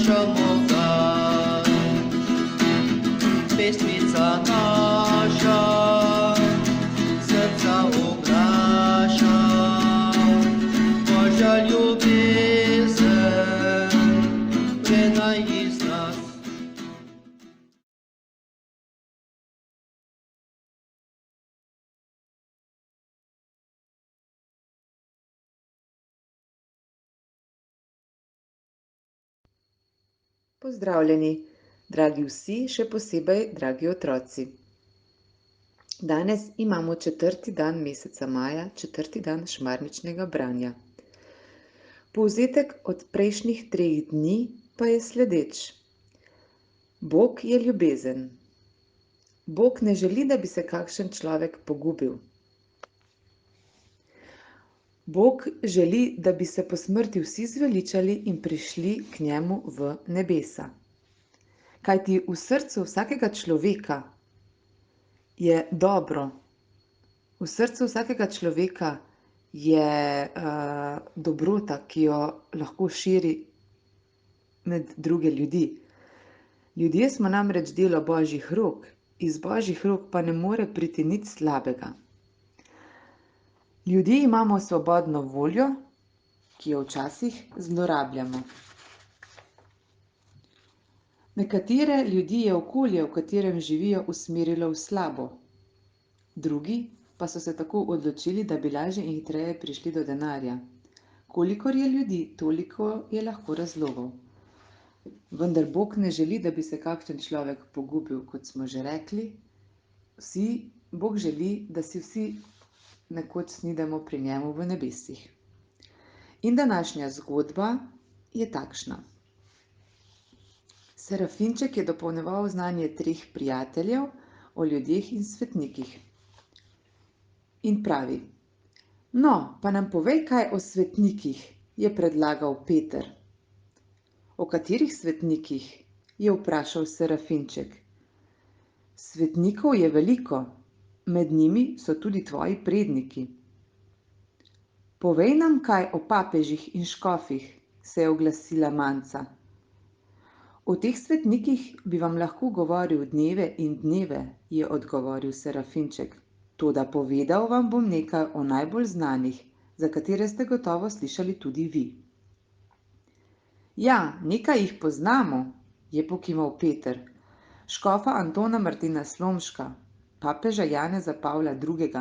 prinašamo dan. Pesmica naša srca oglaša, Božja ljubezen prenaj iz nas. Pozdravljeni, dragi vsi, še posebej dragi otroci. Danes imamo 4. dan meseca maja, 4. dan šmarničnega branja. Povzetek od prejšnjih 3 dni pa je sledeč. Bog je ljubezen. Bog ne želi, da bi se kakšen človek pogubil. Bog želi, da bi se po smrti vsi zveličali in prišli k njemu v nebesa. Kajti v srcu vsakega človeka je dobro. V srcu vsakega človeka je dobrota, ki jo lahko širi med druge ljudi. Ljudje smo namreč delo Božjih rok, iz Božjih rok pa ne more priti nič slabega. Ljudje imamo svobodno voljo, ki jo včasih zlorabljamo. Nekatere ljudi je okolje, v katerem živijo, usmerilo v slabo. Drugi pa so se tako odločili, da bi lažje in hitreje prišli do denarja. Kolikor je ljudi, toliko je lahko razlogov. Vendar Bog ne želi, da bi se kakšen človek pogubil, kot smo že rekli. Bog želi, da si vsi nekoč snidemo pri njemu v nebesih. In današnja zgodba je takšna. Serafinček je dopolnjeval znanje 3 prijateljev o ljudeh in svetnikih. In pravi: No, pa nam povej kaj o svetnikih, je predlagal Peter. O katerih svetnikih, je vprašal Serafinček. Svetnikov je veliko, med njimi so tudi tvoji predniki. Povej nam kaj o papežih in škofih, se je oglasila Manca. O teh svetnikih bi vam lahko govoril dneve in dneve, je odgovoril Serafinček. Toda povedal vam bom nekaj o najbolj znanih, za katere ste gotovo slišali tudi vi. Ja, nekaj jih poznamo, je pokimal Peter. Škofa Antona Martina Slomška, papeža Janeza Pavla II.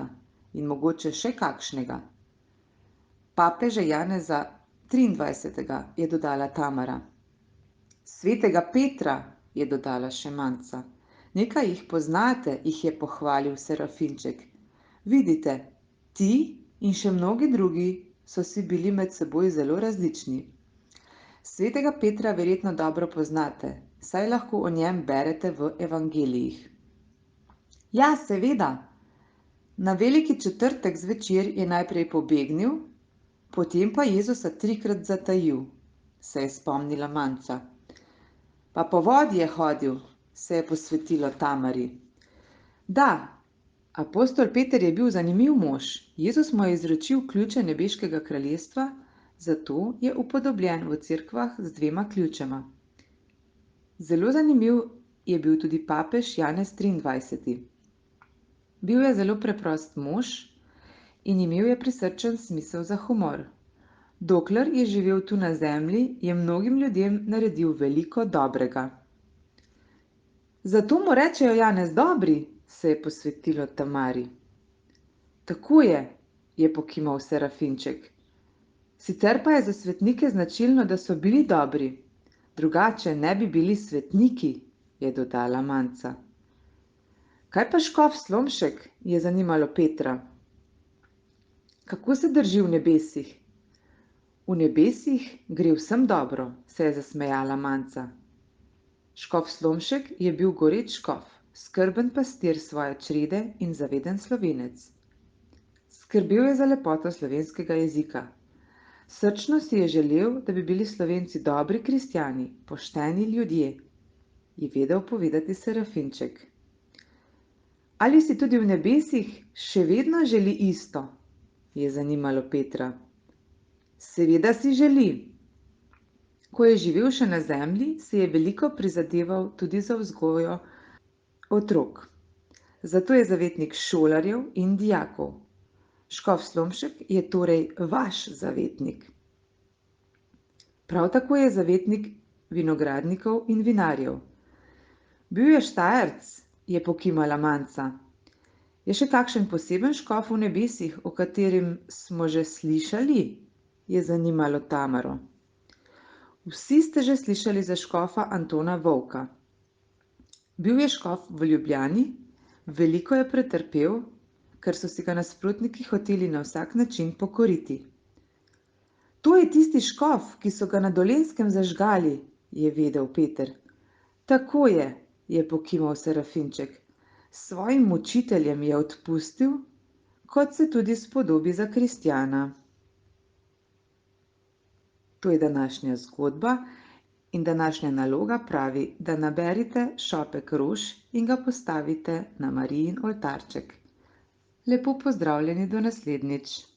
In mogoče še kakšnega. Papeža Janeza 23. je dodala Tamara. Svetega Petra, je dodala še Manca. Nekaj jih poznate, jih je pohvalil Serafinček. Vidite, ti in še mnogi drugi so si bili med seboj zelo različni. Svetega Petra verjetno dobro poznate, saj lahko o njem berete v evangelijih. Ja, seveda. Na veliki četrtek zvečer je najprej pobegnil, potem pa Jezusa 3-krat zatajil, se je spomnila Manca. Pa po vodi je hodil, se je posvetilo Tamari. Da, apostol Peter je bil zanimiv mož. Jezus mu je izročil ključe nebeškega kraljestva, zato je upodobljen v cerkvah z 2 ključema. Zelo zanimiv je bil tudi papež Janez 23. Bil je zelo preprost mož in imel je prisrčen smisel za humor. Dokler je živel tu na zemlji, je mnogim ljudem naredil veliko dobrega. Zato mu rečejo Janez Dobri, se je posvetilo Tamari. Tako je pokimal Serafinček. Sicer pa je za svetnike značilno, da so bili dobri, drugače ne bi bili svetniki, je dodala Manca. Kaj pa škof Slomšek, je zanimalo Petra. Kako se drži v nebesih? V nebesih gre vsem dobro, se je zasmejala Manca. Škof Slomšek je bil goreč škof, skrben pastir svoje črede in zaveden Slovenec. Skrbel je za lepoto slovenskega jezika. Srčno si je želel, da bi bili Slovenci dobri kristjani, pošteni ljudje, je vedel povedati Serafinček. Ali si tudi v nebesih še vedno želi isto, je zanimalo Petra. Seveda si želi. Ko je živel še na zemlji, si je veliko prizadeval tudi za vzgojo otrok. Zato je zavetnik šolarjev in dijakov. Škof Slomšek je torej vaš zavetnik. Prav tako je zavetnik vinogradnikov in vinarjev. Bil je Štajerc, je pokimala Manca. Je še kakšen poseben škof v nebesih, o katerem smo že slišali? Je zanimalo Tamaro. Vsi ste že slišali za škofa Antona Vovka. Bil je škof v Ljubljani, veliko je pretrpel, ker so si ga nasprotniki hoteli na vsak način pokoriti. To je tisti škof, ki so ga na Dolenjskem zažgali, je vedel Peter. Tako je pokimal Serafinček. Svojim mučiteljem je odpustil, kot se tudi spodobi za kristjana. To je današnja zgodba in današnja naloga pravi, da naberite šopek rož in ga postavite na Marijin oltarček. Lepo pozdravljeni do naslednjič.